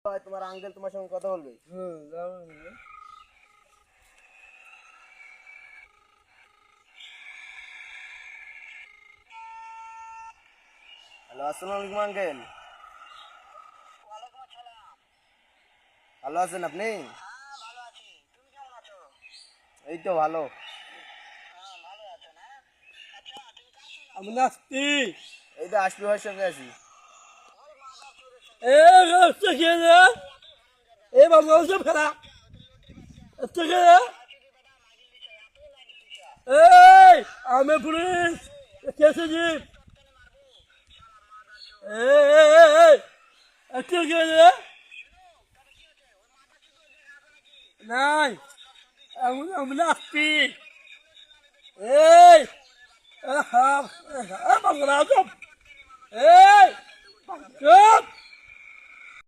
তোমার আঙ্কেল তোমার সঙ্গে কথা বলবে। হ্যালো, আসসালামু আলাইকুম আঙ্কেল। ভালো আছেন আপনি? এই তো ভালো। আমি নাচতি এই তো আসবি ভাইয়ের সঙ্গে আছি। এ রাস্তা খেয়ে এ বাবা সব খেলা রাস্তা খেয়ে এই আমি পুলিশ কেসে জিপ এই রাস্তা খেয়ে নাই আমি নাচতি এই বাবা রাজব এই চুপ